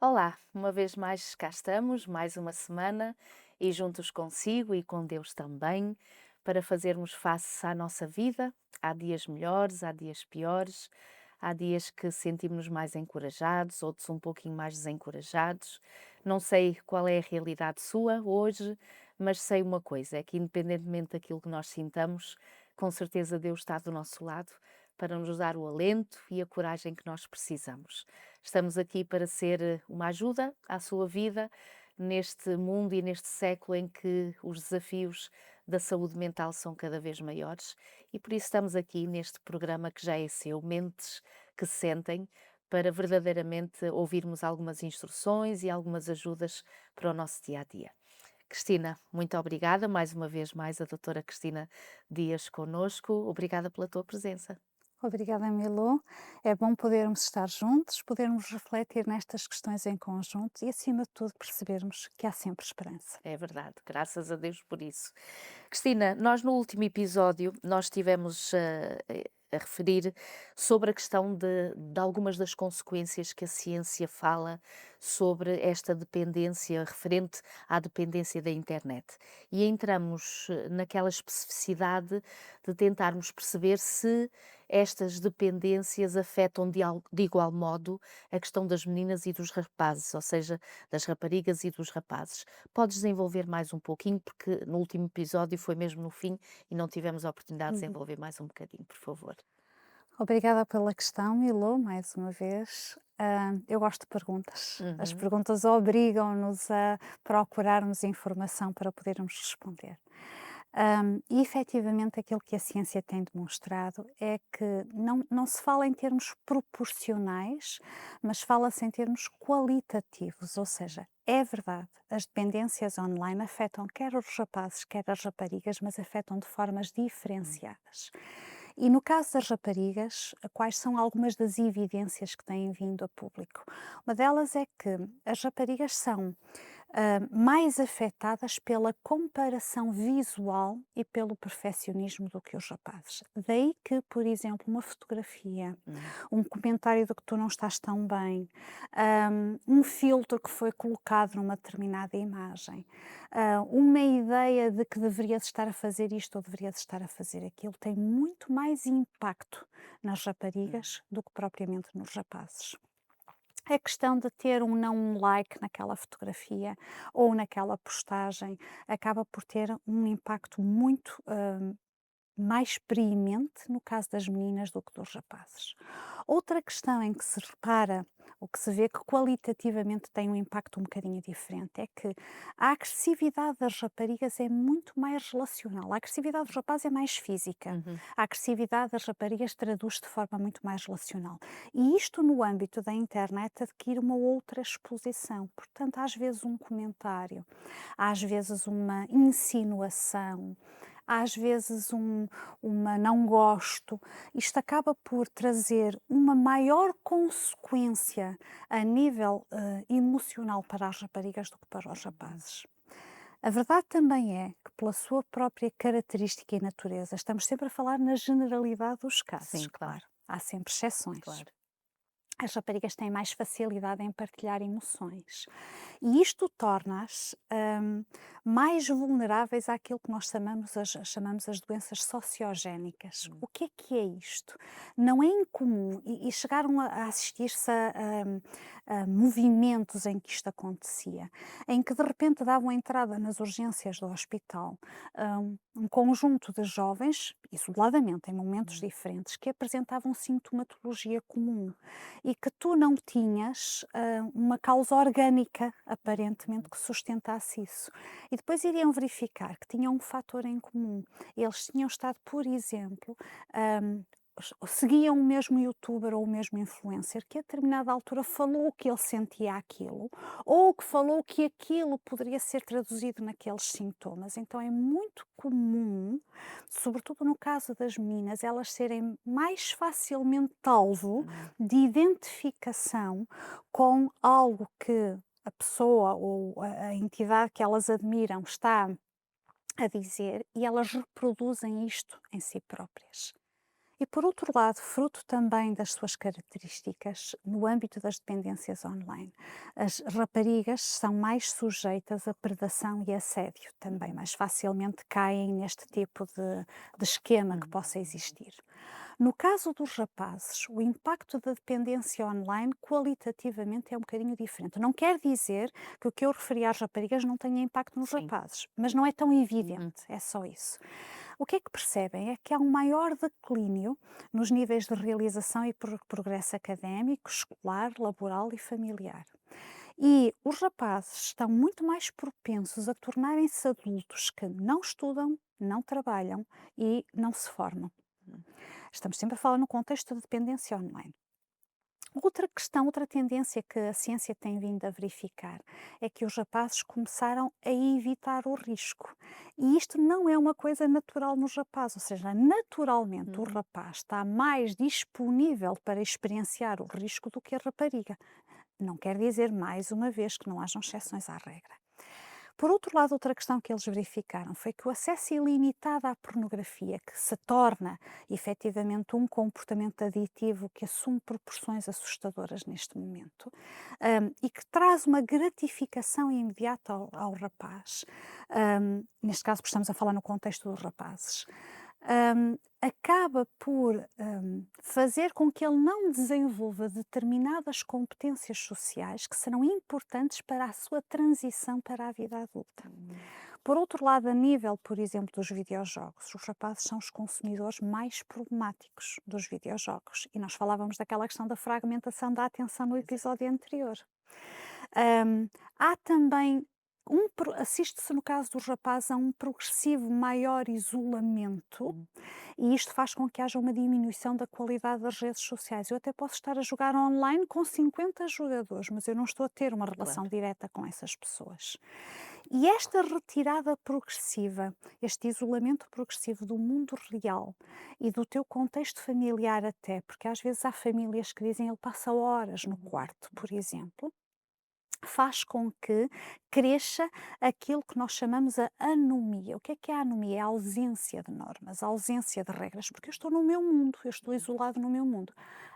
Olá, uma vez mais cá estamos, mais uma semana e juntos consigo e com Deus também, para fazermos face à nossa vida. Há dias melhores, há dias piores, há dias que sentimos-nos mais encorajados, outros um pouquinho mais desencorajados. Não sei qual é a realidade sua hoje, mas sei uma coisa, é que independentemente daquilo que nós sintamos, com certeza Deus está do nosso lado para nos dar o alento e a coragem que nós precisamos. Estamos aqui para ser uma ajuda à sua vida neste mundo e neste século em que os desafios da saúde mental são cada vez maiores e por isso estamos aqui neste programa que já é seu, Mentes que Sentem, para verdadeiramente ouvirmos algumas instruções e algumas ajudas para o nosso dia a dia. Cristina, muito obrigada, mais uma vez mais a doutora Cristina Dias conosco, obrigada pela tua presença. Obrigada, Milu. É bom podermos estar juntos, podermos refletir nestas questões em conjunto e, acima de tudo, percebermos que há sempre esperança. É verdade, graças a Deus por isso. Cristina, nós no último episódio nós tivemos a referir sobre a questão de algumas das consequências que a ciência fala sobre esta dependência referente à dependência da internet. E entramos naquela especificidade de tentarmos perceber se estas dependências afetam de igual modo a questão das meninas e dos rapazes, ou seja, das raparigas e dos rapazes. Podes desenvolver mais um pouquinho, porque no último episódio foi mesmo no fim e não tivemos a oportunidade de Uhum. desenvolver mais um bocadinho, por favor. Obrigada pela questão, Milu, mais uma vez. Eu gosto de perguntas. As Uhum, perguntas obrigam-nos a procurarmos informação para podermos responder. E efetivamente aquilo que a ciência tem demonstrado é que não se fala em termos proporcionais, mas fala-se em termos qualitativos, ou seja, é verdade, as dependências online afetam quer os rapazes, quer as raparigas, mas afetam de formas hum, diferenciadas. E no caso das raparigas, quais são algumas das evidências que têm vindo a público? Uma delas é que as raparigas são mais afetadas pela comparação visual e pelo perfeccionismo do que os rapazes. Daí que, por exemplo, uma fotografia, hum, um comentário de que tu não estás tão bem, um filtro que foi colocado numa determinada imagem, uma ideia de que deverias estar a fazer isto ou deverias estar a fazer aquilo, tem muito mais impacto nas hum, raparigas do que propriamente nos rapazes. A questão de ter um não like naquela fotografia ou naquela postagem acaba por ter um impacto muito, mais preemente no caso das meninas do que dos rapazes. Outra questão em que se repara, ou que se vê que qualitativamente tem um impacto um bocadinho diferente, é que a agressividade das raparigas é muito mais relacional. A agressividade dos rapazes é mais física. uhum, A agressividade das raparigas traduz de forma muito mais relacional. E isto no âmbito da internet adquire uma outra exposição. Portanto, às vezes um comentário, às vezes uma insinuação, às vezes uma não gosto, isto acaba por trazer uma maior consequência a nível, emocional para as raparigas do que para os uhum. rapazes. A verdade também é que, pela sua própria característica e natureza, estamos sempre a falar na generalidade dos casos, Sim, claro, claro, há sempre exceções. claro. As raparigas têm mais facilidade em partilhar emoções. E isto torna-as, mais vulneráveis àquilo que nós chamamos as doenças sociogénicas. Hum, O que é isto? Não é incomum e chegaram a assistir-se a movimentos em que isto acontecia, em que de repente davam entrada nas urgências do hospital, um conjunto de jovens, isoladamente, em momentos hum, diferentes, que apresentavam sintomatologia comum e que tu não tinhas, uma causa orgânica, aparentemente, hum, que sustentasse isso. E depois iriam verificar que tinham um fator em comum. Eles tinham estado, por exemplo, seguiam o mesmo youtuber ou o mesmo influencer que a determinada altura falou que ele sentia aquilo, ou que falou que aquilo poderia ser traduzido naqueles sintomas. Então é muito comum, sobretudo no caso das meninas, elas serem mais facilmente alvo hum. de identificação com algo que a pessoa ou a entidade que elas admiram está a dizer e elas reproduzem isto em si próprias. E por outro lado, fruto também das suas características, no âmbito das dependências online, as raparigas são mais sujeitas a predação e assédio, também mais facilmente caem neste tipo de esquema que Uhum. possa existir. No caso dos rapazes, o impacto da dependência online qualitativamente é um bocadinho diferente. Não quer dizer que o que eu referi às raparigas não tenha impacto nos Sim. rapazes, mas não é tão Uhum. evidente, é só isso. O que é que percebem? É que há um maior declínio nos níveis de realização e progresso académico, escolar, laboral e familiar. E os rapazes estão muito mais propensos a tornarem-se adultos que não estudam, não trabalham e não se formam. Uhum. Estamos sempre a falar no contexto da dependência online. Outra questão, outra tendência que a ciência tem vindo a verificar é que os rapazes começaram a evitar o risco. E isto não é uma coisa natural nos rapazes, ou seja, naturalmente o Uhum. rapaz está mais disponível para experienciar o risco do que a rapariga. Não quer dizer, mais uma vez, que não hajam exceções à regra. Por outro lado, outra questão que eles verificaram foi que o acesso ilimitado à pornografia, que se torna efetivamente um comportamento aditivo que assume proporções assustadoras neste momento, e que traz uma gratificação imediata ao rapaz, neste caso, porque estamos a falar no contexto dos rapazes, acaba por fazer com que ele não desenvolva determinadas competências sociais que serão importantes para a sua transição para a vida adulta. Uhum. Por outro lado, a nível, por exemplo, dos videojogos, os rapazes são os consumidores mais problemáticos dos videojogos. E nós falávamos daquela questão da fragmentação da atenção no Exato. episódio anterior. Há também assiste-se no caso dos rapazes a um progressivo maior isolamento Uhum. e isto faz com que haja uma diminuição da qualidade das redes sociais. Eu até posso estar a jogar online com 50 jogadores, mas eu não estou a ter uma relação Claro. direta com essas pessoas. E esta retirada progressiva, este isolamento progressivo do mundo real e do teu contexto familiar até, porque às vezes há famílias que dizem ele passa horas no Uhum. quarto, por exemplo, faz com que cresça aquilo que nós chamamos a anomia. O que é a anomia? É a ausência de normas, a ausência de regras, porque eu estou no meu mundo, eu estou isolado no meu mundo.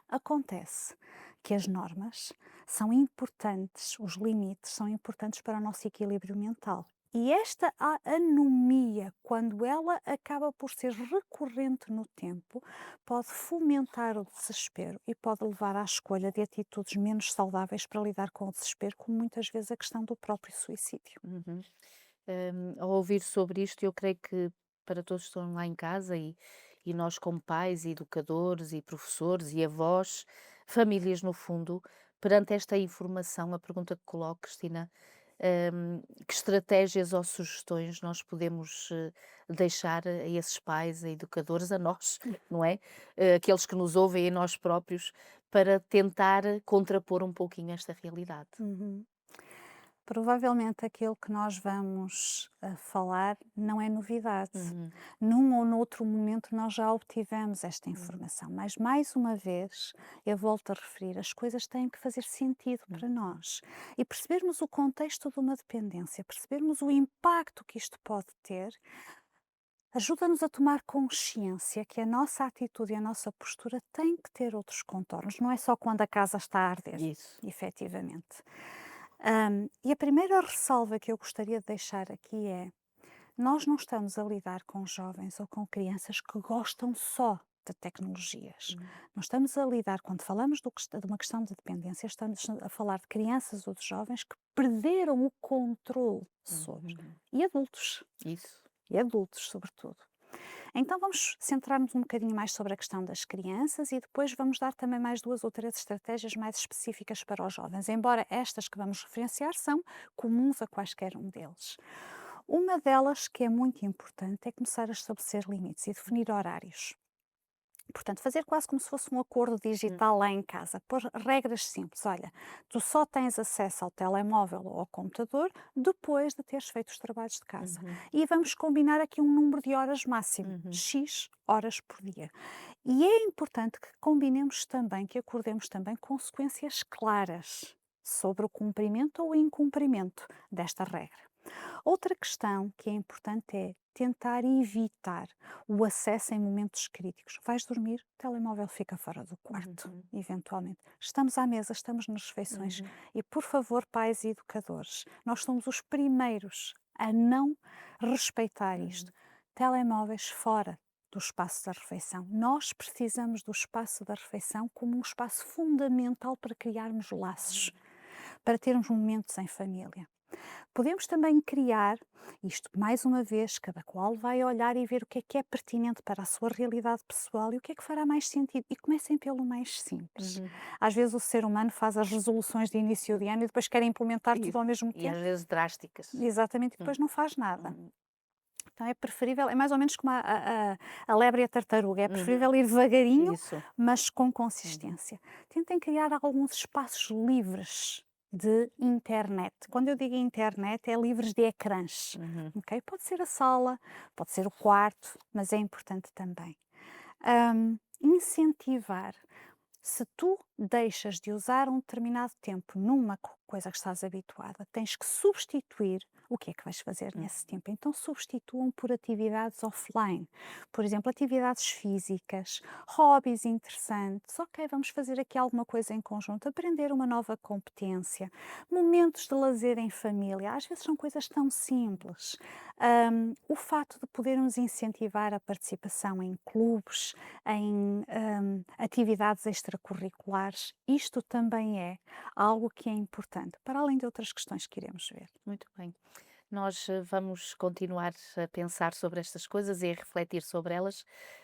Acontece que as normas são importantes, os limites são importantes para o nosso equilíbrio mental. E esta anomia, quando ela acaba por ser recorrente no tempo, pode fomentar o desespero e pode levar à escolha de atitudes menos saudáveis para lidar com o desespero, como muitas vezes a questão do próprio suicídio. Uhum. Ao ouvir sobre isto, eu creio que para todos que estão lá em casa e nós como pais, e educadores e professores e avós, famílias no fundo, perante esta informação, a pergunta que coloco, Cristina, que estratégias ou sugestões nós podemos deixar a esses pais, a educadores, a nós, não é? Aqueles que nos ouvem e a nós próprios, para tentar contrapor um pouquinho esta realidade. Uhum. Provavelmente aquilo que nós vamos falar não é novidade. Uhum. Num ou noutro momento nós já obtivemos esta Uhum. informação, mas mais uma vez eu volto a referir, as coisas têm que fazer sentido para Uhum. nós e percebermos o contexto de uma dependência, percebermos o impacto que isto pode ter, ajuda-nos a tomar consciência que a nossa atitude e a nossa postura têm que ter outros contornos, não é só quando a casa está a arder, Isso. efetivamente. E a primeira ressalva que eu gostaria de deixar aqui é: nós não estamos a lidar com jovens ou com crianças que gostam só de tecnologias. Uhum. Nós estamos a lidar, quando falamos de uma questão de dependência, estamos a falar de crianças ou de jovens que perderam o controle sobre. Uhum. E adultos. Isso. E adultos, sobretudo. Então vamos centrar-nos um bocadinho mais sobre a questão das crianças e depois vamos dar também mais 2 ou 3 estratégias mais específicas para os jovens, embora estas que vamos referenciar são comuns a quaisquer um deles. Uma delas que é muito importante é começar a estabelecer limites e definir horários. Portanto, fazer quase como se fosse um acordo Hum. digital lá em casa, pôr regras simples. Olha, tu só tens acesso ao telemóvel ou ao computador depois de teres feito os trabalhos de casa. Uhum. E vamos combinar aqui um número de horas máximo, Uhum. X horas por dia. E é importante que combinemos também, que acordemos também consequências claras sobre o cumprimento ou incumprimento desta regra. Outra questão que é importante é tentar evitar o acesso em momentos críticos. Vais dormir, o telemóvel fica fora do quarto, Uhum. eventualmente. Estamos à mesa, estamos nas refeições Uhum. e, por favor, pais e educadores, nós somos os primeiros a não respeitar isto. Uhum. Telemóveis fora do espaço da refeição. Nós precisamos do espaço da refeição como um espaço fundamental para criarmos laços, para termos momentos em família. Podemos também criar, isto mais uma vez, cada qual vai olhar e ver o que é pertinente para a sua realidade pessoal e o que é que fará mais sentido. E comecem pelo mais simples. Uhum. Às vezes o ser humano faz as resoluções de início de ano e depois quer implementar tudo Isso. ao mesmo E às tempo. vezes drásticas. Exatamente, e Hum, depois não faz nada. hum, Então é preferível, é mais ou menos como a lebre e a tartaruga, é uhum. preferível ir devagarinho, Isso. mas com Uhum. consistência. Tentem criar alguns espaços livres de internet. Quando eu digo internet, é livres de ecrãs, Uhum. ok? Pode ser a sala, pode ser o quarto, mas é importante também. Incentivar. Se tu deixas de usar um determinado tempo numa coisa que estás habituada, tens que substituir. O que é que vais fazer Hum. nesse tempo? Então substituam por atividades offline. Por exemplo, atividades físicas, hobbies interessantes. Ok, vamos fazer aqui alguma coisa em conjunto, aprender uma nova competência, momentos de lazer em família. Às vezes são coisas tão simples. O fato de podermos incentivar a participação em clubes, em atividades extracurriculares, isto também é algo que é importante, para além de outras questões que iremos ver. Muito bem. Nós vamos continuar a pensar sobre estas coisas e a refletir sobre elas,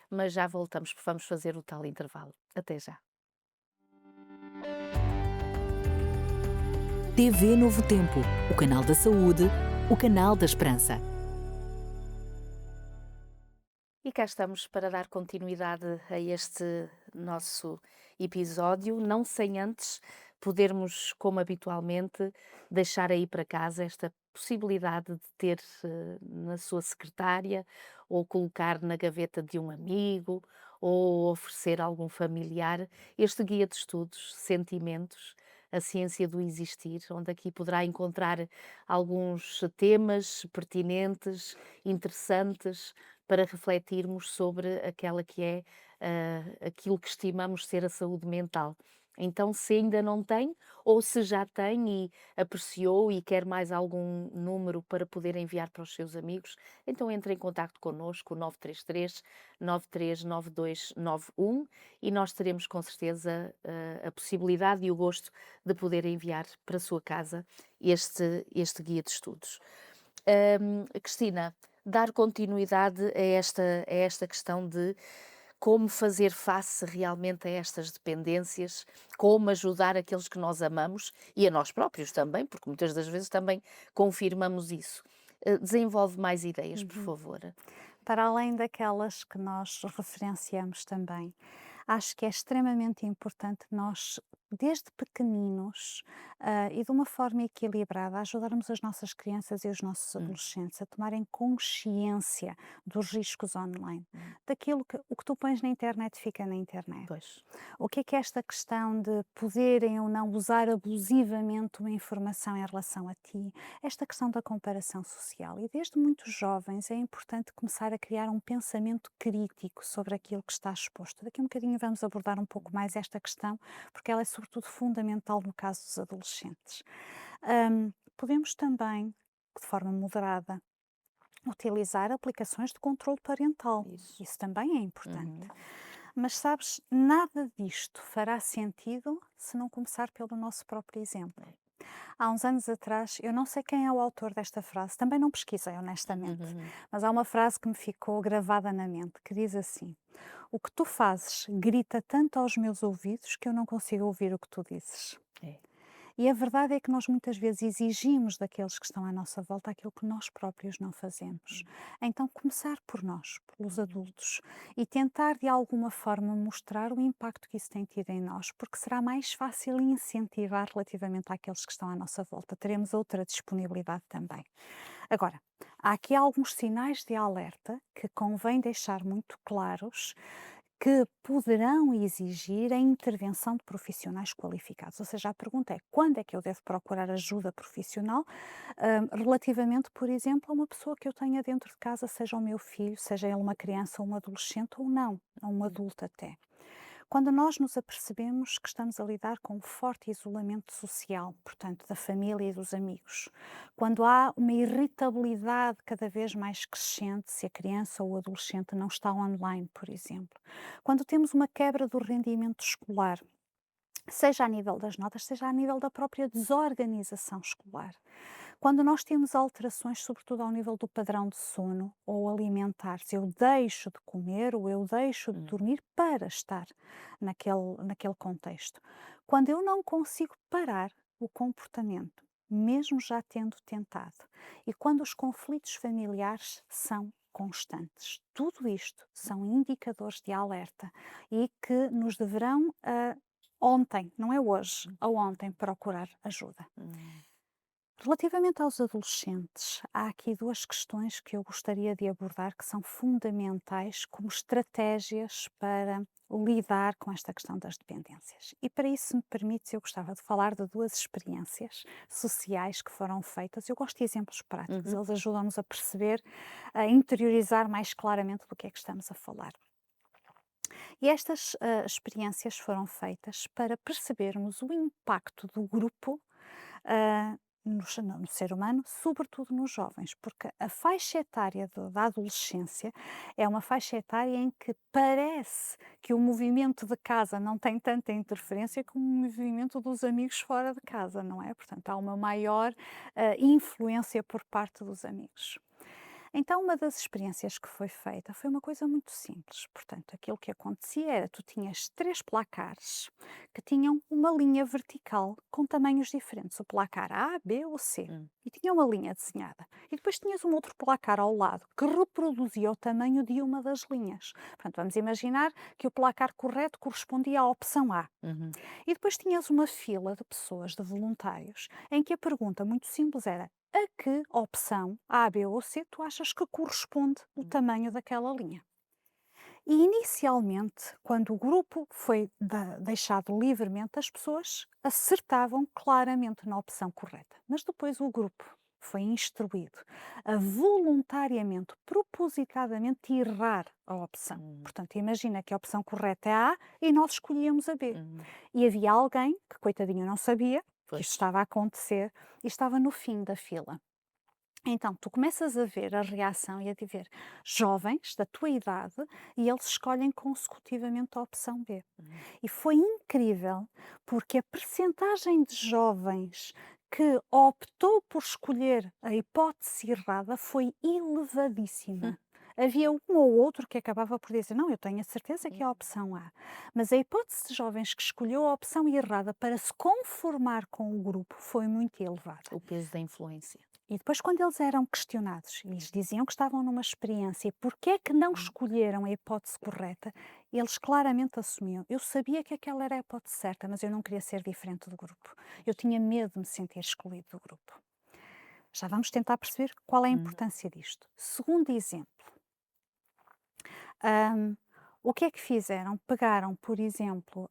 mas já voltamos, porque vamos fazer o tal intervalo. Até já. TV Novo Tempo, o canal da saúde, o canal da esperança. E cá estamos para dar continuidade a este nosso episódio, não sem antes podermos, como habitualmente, deixar aí para casa esta possibilidade de ter na sua secretária ou colocar na gaveta de um amigo ou oferecer a algum familiar este guia de estudos, Sentimentos, a ciência do existir, onde aqui poderá encontrar alguns temas pertinentes, interessantes, para refletirmos sobre aquela que é aquilo que estimamos ser a saúde mental. Então, se ainda não tem, ou se já tem e apreciou e quer mais algum número para poder enviar para os seus amigos, então entre em contato connosco, 933 939291, e nós teremos com certeza a possibilidade e o gosto de poder enviar para a sua casa este guia de estudos. Cristina, dar continuidade a esta questão de como fazer face realmente a estas dependências, como ajudar aqueles que nós amamos e a nós próprios também, porque muitas das vezes também confirmamos isso. Desenvolve mais ideias, por Uhum. favor. Para além daquelas que nós referenciamos também, acho que é extremamente importante nós, desde pequeninos, e de uma forma equilibrada, ajudarmos as nossas crianças e os nossos Hum, adolescentes a tomarem consciência dos riscos online. hum, Daquilo que o que tu pões na internet fica na internet. pois. O que é esta questão de poderem ou não usar abusivamente uma informação em relação a ti? Esta questão da comparação social. E desde muito jovens é importante começar a criar um pensamento crítico sobre aquilo que está exposto. Daqui a um bocadinho vamos abordar um pouco mais esta questão, porque ela é sobretudo fundamental no caso dos adolescentes. Podemos também, de forma moderada, utilizar aplicações de controle parental. Isso. Isso também é importante. Uhum. Mas sabes, nada disto fará sentido se não começar pelo nosso próprio exemplo. É. Há uns anos atrás, eu não sei quem é o autor desta frase, também não pesquisei honestamente, Uhum. mas há uma frase que me ficou gravada na mente, que diz assim: o que tu fazes grita tanto aos meus ouvidos que eu não consigo ouvir o que tu dizes. É. E a verdade é que nós muitas vezes exigimos daqueles que estão à nossa volta aquilo que nós próprios não fazemos. Então, começar por nós, pelos adultos, e tentar de alguma forma mostrar o impacto que isso tem tido em nós, porque será mais fácil incentivar relativamente àqueles que estão à nossa volta. Teremos outra disponibilidade também. Agora, há aqui alguns sinais de alerta que convém deixar muito claros que poderão exigir a intervenção de profissionais qualificados. Ou seja, a pergunta é: quando é que eu devo procurar ajuda profissional, relativamente, por exemplo, a uma pessoa que eu tenha dentro de casa, seja o meu filho, seja ele uma criança ou um adolescente ou não, ou um adulto até. Quando nós nos apercebemos que estamos a lidar com um forte isolamento social, portanto, da família e dos amigos, quando há uma irritabilidade cada vez mais crescente se a criança ou o adolescente não está online, por exemplo, quando temos uma quebra do rendimento escolar, seja a nível das notas, seja a nível da própria desorganização escolar. Quando nós temos alterações, sobretudo ao nível do padrão de sono ou alimentar, se eu deixo de comer ou eu deixo de Hum, dormir para estar naquele contexto. Quando eu não consigo parar o comportamento, mesmo já tendo tentado, e quando os conflitos familiares são constantes. Tudo isto são indicadores de alerta e que nos deverão ontem, não é hoje, a ontem, procurar ajuda. hum, Relativamente aos adolescentes, há aqui duas questões que eu gostaria de abordar que são fundamentais como estratégias para lidar com esta questão das dependências. E para isso, se me permite, eu gostava de falar de duas experiências sociais que foram feitas. Eu gosto de exemplos práticos, uhum, eles ajudam-nos a perceber, a interiorizar mais claramente do que é que estamos a falar. E estas experiências foram feitas para percebermos o impacto do grupo ah, no ser humano, sobretudo nos jovens, porque a faixa etária da adolescência é uma faixa etária em que parece que o movimento de casa não tem tanta interferência como o movimento dos amigos fora de casa, não é? Portanto, há uma maior influência por parte dos amigos. Então, uma das experiências que foi feita foi uma coisa muito simples. Portanto, aquilo que acontecia era tu tinhas três placares que tinham uma linha vertical com tamanhos diferentes, o placar A, B ou C. hum, E tinha uma linha desenhada. E depois tinhas um outro placar ao lado que reproduzia o tamanho de uma das linhas. Portanto, vamos imaginar que o placar correto correspondia à opção A. uhum, E depois tinhas uma fila de pessoas, de voluntários, em que a pergunta muito simples era: a que opção, A, B ou C, tu achas que corresponde o hum, tamanho daquela linha? E inicialmente, quando o grupo foi deixado livremente, as pessoas acertavam claramente na opção correta. Mas depois o grupo foi instruído a voluntariamente, propositadamente errar a opção. hum, Portanto, imagina que a opção correta é a A e nós escolhíamos a B. uhum. E havia alguém que, coitadinho, não sabia que Pois. isto estava a acontecer e estava no fim da fila. Então, tu começas a ver a reação e a de ver jovens da tua idade e eles escolhem consecutivamente a opção B. Hum, E foi incrível porque a percentagem de jovens que optou por escolher a hipótese errada foi hum, elevadíssima. Havia um ou outro que acabava por dizer: não, eu tenho a certeza que é a hum. opção A. Mas a hipótese de jovens que escolheu a opção errada para se conformar com o grupo foi muito elevada. O peso da influência. E depois, quando eles eram questionados e lhes diziam que estavam numa experiência e porque é que não Hum, escolheram a hipótese correta, eles claramente assumiam: eu sabia que aquela era a hipótese certa, mas eu não queria ser diferente do grupo. Eu tinha medo de me sentir excluído do grupo. Já vamos tentar perceber qual é a hum, importância disto. Segundo exemplo, hum, o que é que fizeram? Pegaram, por exemplo,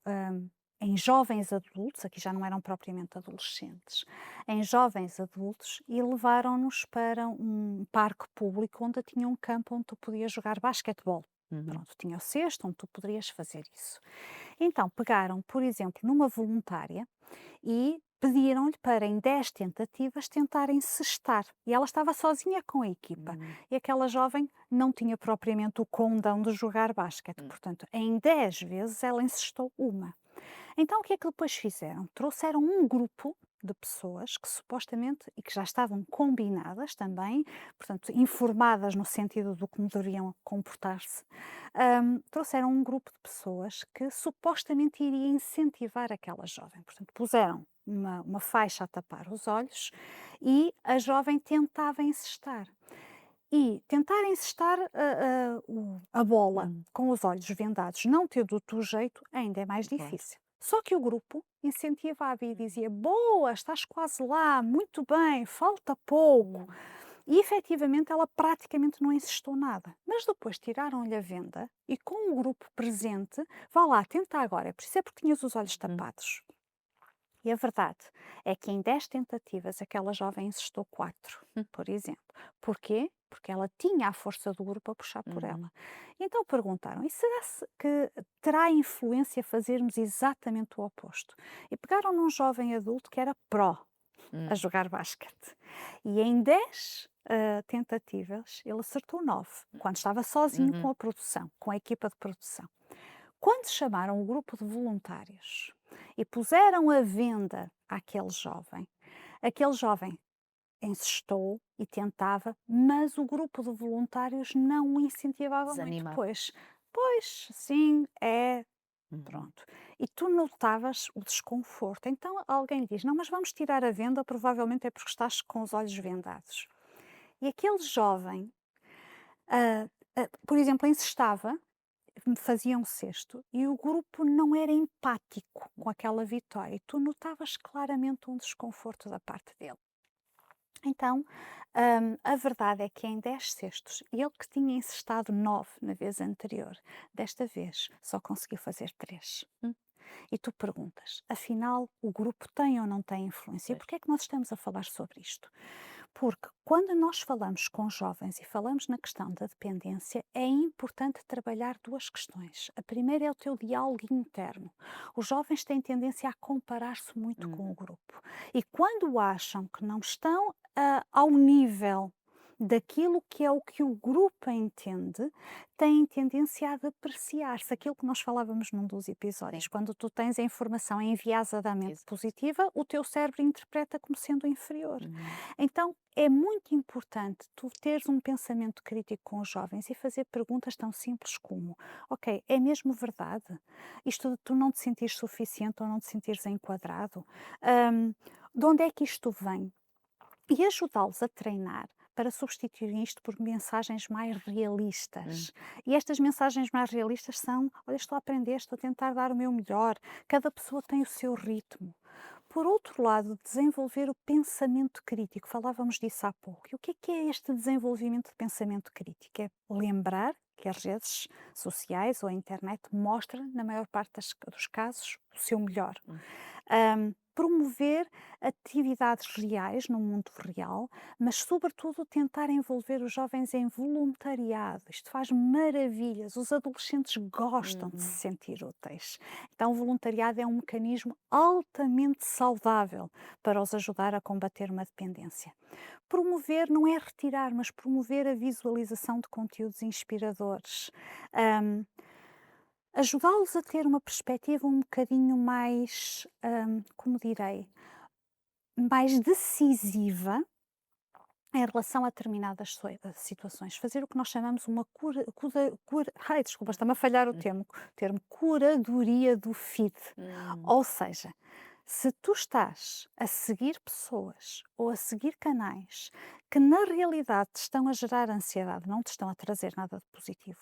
em jovens adultos, aqui já não eram propriamente adolescentes, em jovens adultos e levaram-nos para um parque público onde tinha um campo onde tu podias jogar basquetebol. uhum, Pronto, tinha o cesto onde tu poderias fazer isso. Então pegaram, por exemplo, numa voluntária e pediram-lhe para em 10 tentativas tentarem cestar. E ela estava sozinha com a equipa. hum, E aquela jovem não tinha propriamente o condão de jogar basquete. hum, Portanto, em 10 vezes ela encestou uma. Então o que é que depois fizeram? Trouxeram um grupo de pessoas que supostamente e que já estavam combinadas também, portanto informadas no sentido do como deveriam comportar-se, trouxeram um grupo de pessoas que supostamente iria incentivar aquela jovem. Portanto, puseram uma faixa a tapar os olhos e a jovem tentava encestar. E tentar encestar a bola hum, com os olhos vendados, não tendo o jeito, ainda é mais claro. difícil. Só que o grupo incentivava e Uhum, dizia: boa, estás quase lá, muito bem, falta pouco. hum, E efetivamente ela praticamente não encestou nada. Mas depois tiraram-lhe a venda e com o grupo presente, vá lá, tenta agora. Isso é porque tinhas os olhos Uhum. tapados. E a verdade é que em 10 tentativas aquela jovem encestou 4, Hum. por exemplo. Porquê? Porque ela tinha a força do grupo a puxar por Uhum. ela. Então perguntaram: e será que terá influência fazermos exatamente o oposto? E pegaram num jovem adulto que era pró a Hum. jogar basquete. E em 10 tentativas ele acertou 9, quando estava sozinho com Uhum. a produção, com a equipa de produção. Quando chamaram o grupo de voluntários e puseram à venda aquele jovem insistou e tentava, mas o grupo de voluntários não o incentivava muito. Desanimado. Pois, sim, é, Uhum. pronto. E tu notavas o desconforto. Então alguém diz: não, mas vamos tirar a venda, provavelmente é porque estás com os olhos vendados. E aquele jovem, por exemplo, insistava, fazia um cesto e o grupo não era empático com aquela vitória. E tu notavas claramente um desconforto da parte dele. Então, a verdade é que em 10 cestos, ele que tinha encestado 9 na vez anterior, desta vez só conseguiu fazer 3. Hum. E tu perguntas, afinal, o grupo tem ou não tem influência? E Pois. porquê é que nós estamos a falar sobre isto? Porque quando nós falamos com jovens e falamos na questão da dependência, é importante trabalhar duas questões. A primeira é o teu diálogo interno. Os jovens têm tendência a comparar-se muito com o Uhum. grupo. E quando acham que não estão ao nível daquilo que é o que o grupo entende, têm tendência a depreciar-se. Aquilo que nós falávamos num dos Sim. episódios. Quando tu tens a informação enviesadamente Exa positiva, o teu cérebro interpreta como sendo inferior. Uhum. Então, é muito importante tu teres um pensamento crítico com os jovens e fazer perguntas tão simples como: ok, é mesmo verdade? Isto de tu não te sentires suficiente ou não te sentires enquadrado? Hum, de onde é que isto vem? E ajudá-los a treinar para substituir isto por mensagens mais Hum. realistas. E estas mensagens mais realistas são: olha, estou a aprender, estou a tentar dar o meu melhor, cada pessoa tem o seu ritmo. Por outro lado, desenvolver o pensamento crítico, falávamos disso há pouco. E o que é este desenvolvimento de pensamento crítico? É lembrar que as redes sociais ou a internet mostram, na maior parte dos casos, o seu melhor. Hum. Promover atividades reais no mundo real, mas sobretudo tentar envolver os jovens em voluntariado. Isto faz maravilhas. Os adolescentes gostam de se Uhum. sentir úteis. Então, o voluntariado é um mecanismo altamente saudável para os ajudar a combater uma dependência. Promover não é retirar, mas promover a visualização de conteúdos inspiradores. Ahm, Ajudá-los a ter uma perspectiva um bocadinho mais, como direi, mais decisiva em relação a determinadas situações. Fazer o que nós chamamos uma ai, desculpa, está-me a falhar o Hum. termo curadoria do feed. Hum. Ou seja, se tu estás a seguir pessoas ou a seguir canais que na realidade te estão a gerar ansiedade, não te estão a trazer nada de positivo,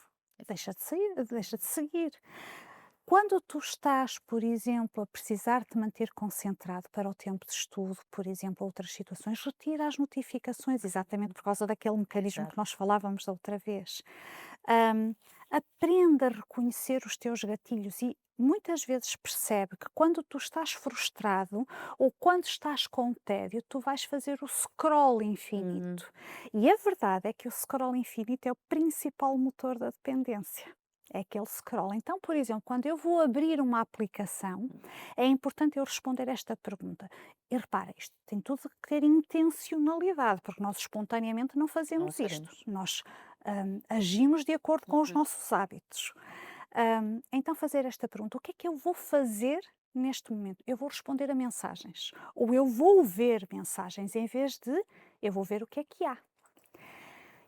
deixa de seguir. Quando tu estás, por exemplo, a precisar te manter concentrado para o tempo de estudo, por exemplo, outras situações, retira as notificações, exatamente por causa daquele mecanismo que Exato. nós falávamos da outra vez. Hum, Aprenda a reconhecer os teus gatilhos e muitas vezes percebe que quando tu estás frustrado ou quando estás com tédio, tu vais fazer o scroll Uhum. infinito. E a verdade é que o scroll infinito é o principal motor da dependência. É aquele scroll. Então, por exemplo, quando eu vou abrir uma aplicação, é importante eu responder esta pergunta. E repara, isto tem tudo que ter intencionalidade, porque nós espontaneamente não Não fazemos isto. faremos. Nós agimos de acordo com os Uhum. nossos hábitos. Então, fazer esta pergunta: o que é que eu vou fazer neste momento? Eu vou responder a mensagens. Ou eu vou ver mensagens, em vez de eu vou ver o que é que há.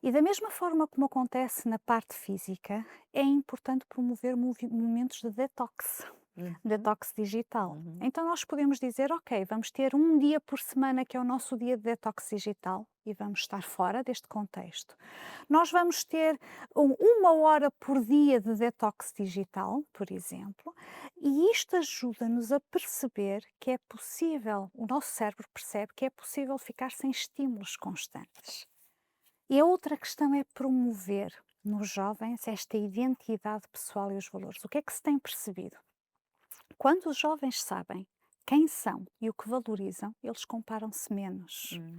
E da mesma forma como acontece na parte física, é importante promover momentos de detox, Uhum. detox digital. Uhum. Então nós podemos dizer, ok, vamos ter um dia por semana que é o nosso dia de detox digital e vamos estar fora deste contexto. Nós vamos ter uma hora por dia de detox digital, por exemplo, e isto ajuda-nos a perceber que é possível, o nosso cérebro percebe que é possível ficar sem estímulos constantes. E a outra questão é promover nos jovens esta identidade pessoal e os valores. O que é que se tem percebido? Quando os jovens sabem quem são e o que valorizam, eles comparam-se menos, Hum,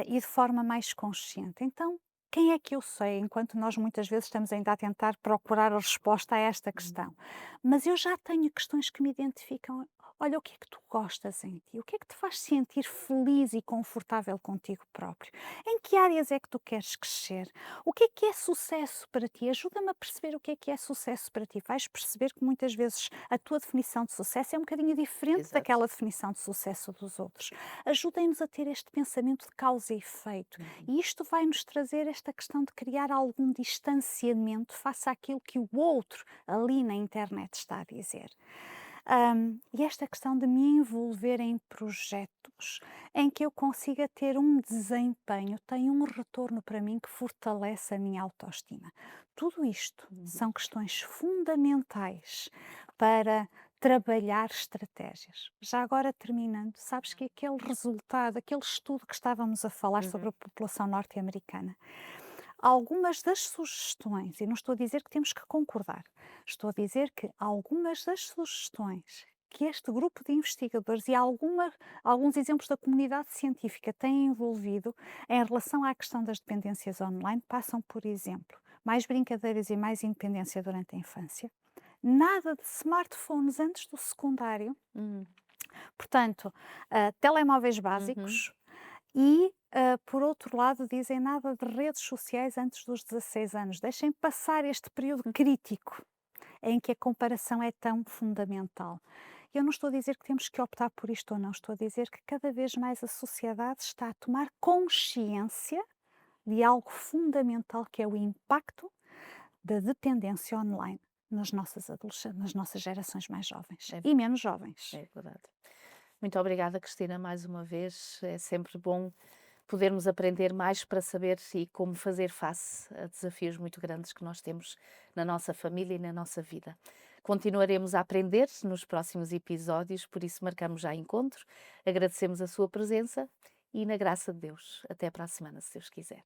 e de forma mais consciente. Então, quem é que eu sei? Enquanto nós muitas vezes estamos ainda a tentar procurar a resposta a esta hum, questão. Mas eu já tenho questões que me identificam. Olha, o que é que tu gostas em ti? O que é que te faz sentir feliz e confortável contigo próprio? Em que áreas é que tu queres crescer? O que é sucesso para ti? Ajuda-me a perceber o que é sucesso para ti. Vais perceber que muitas vezes a tua definição de sucesso é um bocadinho diferente exato. daquela definição de sucesso dos outros. Ajudem-nos a ter este pensamento de causa e efeito. Uhum. E isto vai nos trazer esta questão de criar algum distanciamento face àquilo que o outro ali na internet está a dizer. E esta questão de me envolver em projetos em que eu consiga ter um desempenho, tem um retorno para mim que fortalece a minha autoestima. Tudo isto Uhum. são questões fundamentais para trabalhar estratégias. Já agora terminando, sabes que aquele resultado, aquele estudo que estávamos a falar sobre Uhum. a população norte-americana, algumas das sugestões, e não estou a dizer que temos que concordar, estou a dizer que algumas das sugestões que este grupo de investigadores e alguns exemplos da comunidade científica têm envolvido em relação à questão das dependências online passam, por exemplo, mais brincadeiras e mais independência durante a infância, nada de smartphones antes do secundário, Hum, portanto, telemóveis uhum. básicos e, por outro lado, dizem nada de redes sociais antes dos 16 anos. Deixem passar este período crítico em que a comparação é tão fundamental. Eu não estou a dizer que temos que optar por isto ou não, estou a dizer que cada vez mais a sociedade está a tomar consciência de algo fundamental que é o impacto da dependência online nas nossas adolescentes, nas nossas gerações mais jovens É, e menos jovens. é verdade. Muito obrigada, Cristina, mais uma vez. É sempre bom podermos aprender mais para saber e como fazer face a desafios muito grandes que nós temos na nossa família e na nossa vida. Continuaremos a aprender nos próximos episódios, por isso marcamos já encontro. Agradecemos a sua presença e na graça de Deus. Até para a semana, se Deus quiser.